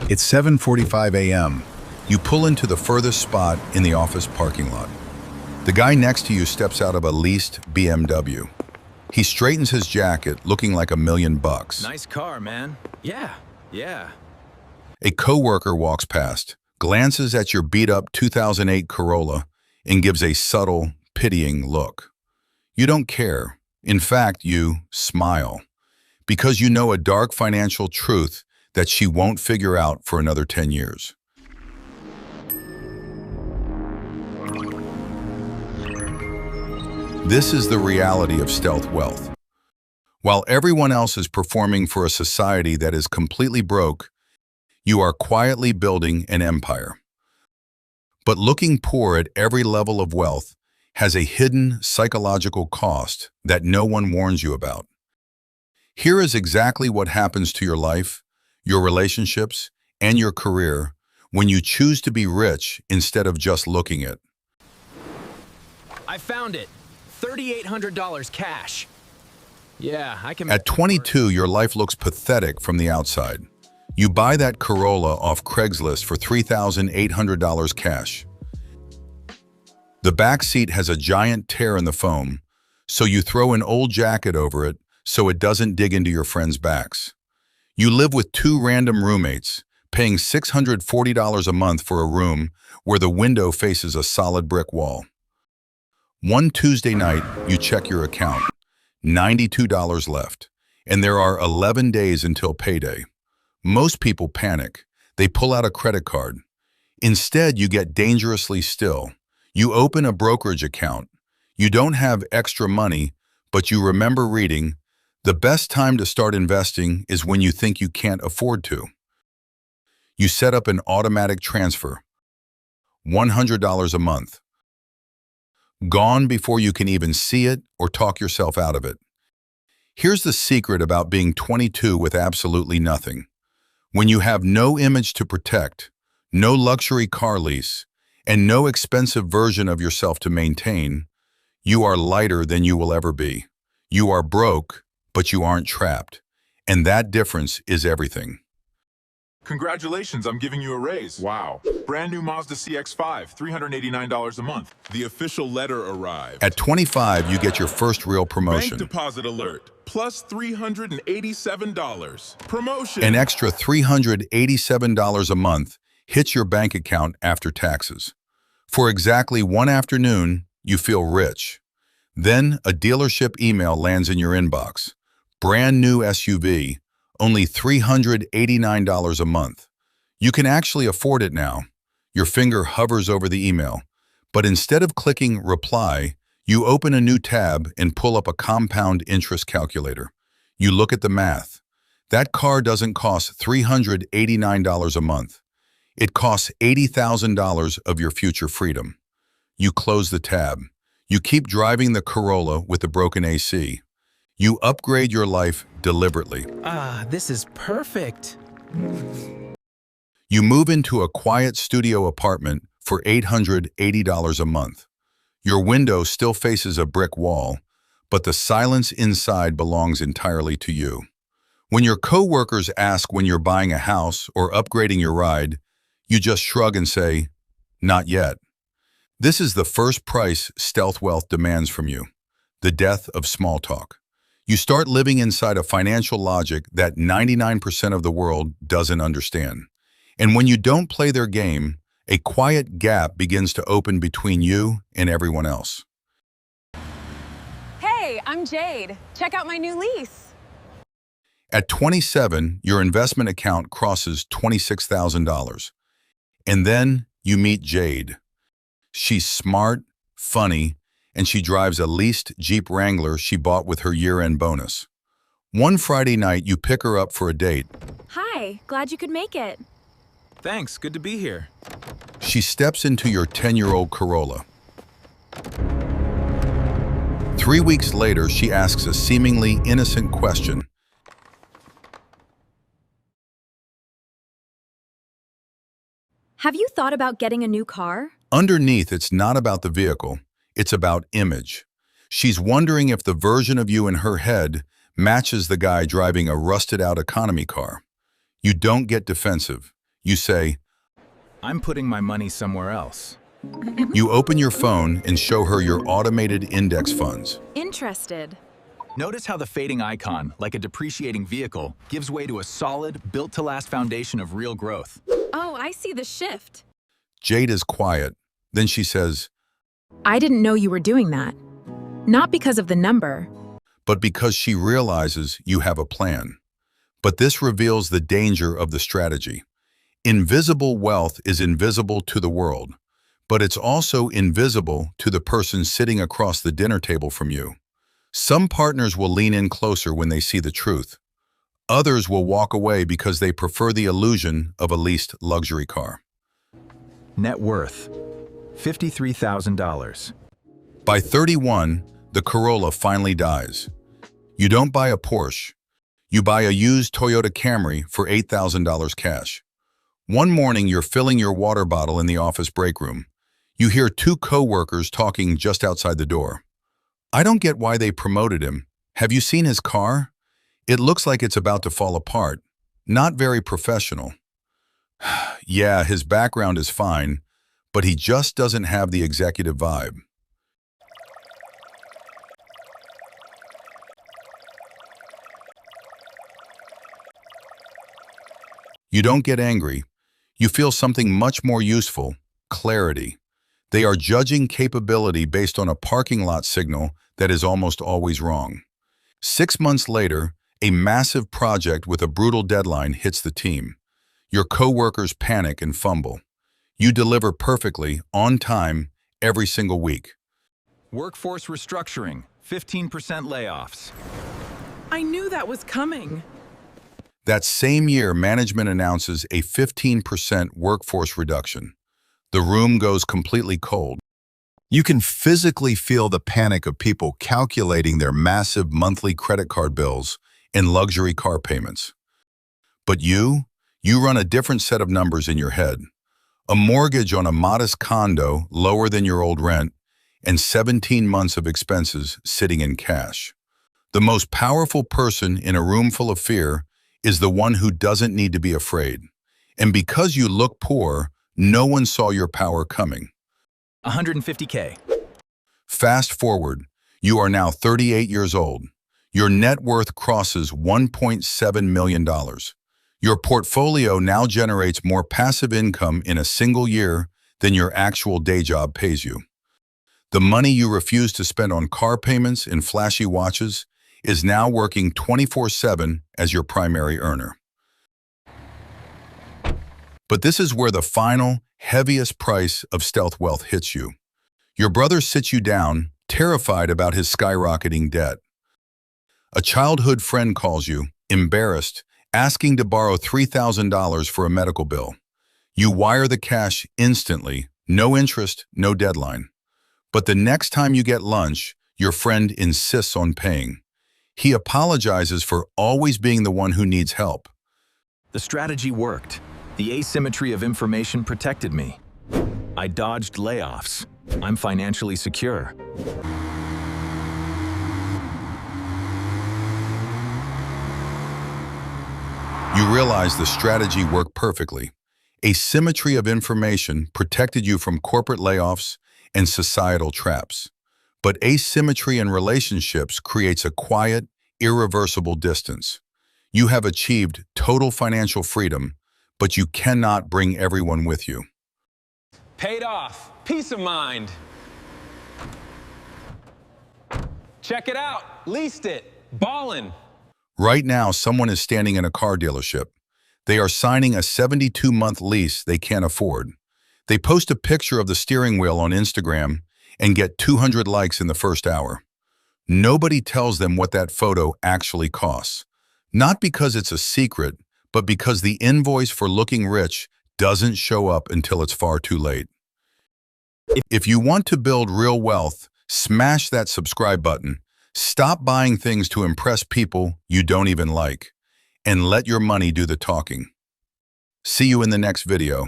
It's 7:45 a.m. You pull into the furthest spot in the office parking lot. The guy next to you steps out of a leased BMW. He straightens his jacket, looking like $1,000,000. Nice car, man. Yeah. A coworker walks past, glances at your beat-up 2008 Corolla, and gives a subtle, pitying look. You don't care. In fact, you smile, because you know a dark financial truth that she won't figure out for another 10 years. This is the reality of stealth wealth. While everyone else is performing for a society that is completely broke, you are quietly building an empire. But looking poor at every level of wealth has a hidden psychological cost that no one warns you about. Here is exactly what happens to your life, your relationships, and your career when you choose to be rich instead of just looking it. I found it. $3,800 cash. Yeah, I can... At 22, your life looks pathetic from the outside. You buy that Corolla off Craigslist for $3,800 cash. The back seat has a giant tear in the foam, so you throw an old jacket over it so it doesn't dig into your friends' backs. You live with 2 random roommates, paying $640 a month for a room where the window faces a solid brick wall. One Tuesday night, you check your account. $92 left, and there are 11 days until payday. Most people panic. They pull out a credit card. Instead, you get dangerously still. You open a brokerage account. You don't have extra money, but you remember reading, "The best time to start investing is when you think you can't afford to." You set up an automatic transfer. $100 a month. Gone before you can even see it or talk yourself out of it. Here's the secret about being 22 with absolutely nothing. When you have no image to protect, no luxury car lease, and no expensive version of yourself to maintain, you are lighter than you will ever be. You are broke, but you aren't trapped. And that difference is everything. Congratulations, I'm giving you a raise. Wow. Brand new Mazda CX-5, $389 a month. The official letter arrived. At 25, you get your first real promotion. Bank deposit alert. Plus $387. Promotion. An extra $387 a month hits your bank account after taxes. For exactly one afternoon, you feel rich. Then a dealership email lands in your inbox. Brand new SUV, only $389 a month. You can actually afford it now. Your finger hovers over the email, but instead of clicking reply, you open a new tab and pull up a compound interest calculator. You look at the math. That car doesn't cost $389 a month. It costs $80,000 of your future freedom. You close the tab. You keep driving the Corolla with the broken AC. You upgrade your life deliberately. This is perfect. You move into a quiet studio apartment for $880 a month. Your window still faces a brick wall, but the silence inside belongs entirely to you. When your coworkers ask when you're buying a house or upgrading your ride, you just shrug and say, "Not yet." This is the first price stealth wealth demands from you, the death of small talk. You start living inside a financial logic that 99% of the world doesn't understand. And when you don't play their game, a quiet gap begins to open between you and everyone else. Hey, I'm Jade. Check out my new lease. At 27, your investment account crosses $26,000. And then you meet Jade. She's smart, funny, and she drives a leased Jeep Wrangler she bought with her year-end bonus. One Friday night, you pick her up for a date. Hi, glad you could make it. Thanks, good to be here. She steps into your 10-year-old Corolla. 3 weeks later, she asks a seemingly innocent question. Have you thought about getting a new car? Underneath, it's not about the vehicle. It's about image. She's wondering if the version of you in her head matches the guy driving a rusted-out economy car. You don't get defensive. You say, I'm putting my money somewhere else. you open your phone and show her your automated index funds. Interested. Notice how the fading icon, like a depreciating vehicle, gives way to a solid, built-to-last foundation of real growth. Oh, I see the shift. Jade is quiet. Then she says, I didn't know you were doing that. Not because of the number. but because she realizes you have a plan. But this reveals the danger of the strategy. Invisible wealth is invisible to the world, but it's also invisible to the person sitting across the dinner table from you. Some partners will lean in closer when they see the truth. Others will walk away because they prefer the illusion of a leased luxury car. Net worth, $53,000. By 31, the Corolla finally dies. You don't buy a Porsche. You buy a used Toyota Camry for $8,000 cash. One morning, you're filling your water bottle in the office break room. You hear two co-workers talking just outside the door. I don't get why they promoted him. Have you seen his car? It looks like it's about to fall apart. Not very professional. Yeah, his background is fine, but he just doesn't have the executive vibe. You don't get angry. You feel something much more useful, clarity. They are judging capability based on a parking lot signal that is almost always wrong. 6 months later, a massive project with a brutal deadline hits the team. Your co-workers panic and fumble. You deliver perfectly, on time, every single week. Workforce restructuring, 15% layoffs. I knew that was coming. That same year, management announces a 15% workforce reduction. The room goes completely cold. You can physically feel the panic of people calculating their massive monthly credit card bills and luxury car payments. But you run a different set of numbers in your head. A mortgage on a modest condo lower than your old rent, and 17 months of expenses sitting in cash. The most powerful person in a room full of fear is the one who doesn't need to be afraid. And because you look poor, no one saw your power coming. $150K. Fast forward, you are now 38 years old. Your net worth crosses $1.7 million. Your portfolio now generates more passive income in a single year than your actual day job pays you. The money you refuse to spend on car payments and flashy watches is now working 24/7 as your primary earner. But this is where the final, heaviest price of stealth wealth hits you. Your brother sits you down, terrified about his skyrocketing debt. A childhood friend calls you, embarrassed, asking to borrow $3,000 for a medical bill. You wire the cash instantly, no interest, no deadline. But the next time you get lunch, your friend insists on paying. He apologizes for always being the one who needs help. The strategy worked. The asymmetry of information protected me. I dodged layoffs. I'm financially secure. You realize the strategy worked perfectly. Asymmetry of information protected you from corporate layoffs and societal traps. But asymmetry in relationships creates a quiet, irreversible distance. You have achieved total financial freedom, but you cannot bring everyone with you. Paid off. Peace of mind. Check it out. Leased it. Ballin'. Right now, someone is standing in a car dealership. They are signing a 72-month lease they can't afford. They post a picture of the steering wheel on Instagram and get 200 likes in the first hour. Nobody tells them what that photo actually costs. Not because it's a secret, but because the invoice for looking rich doesn't show up until it's far too late. If you want to build real wealth, smash that subscribe button. Stop buying things to impress people you don't even like, and let your money do the talking. See you in the next video.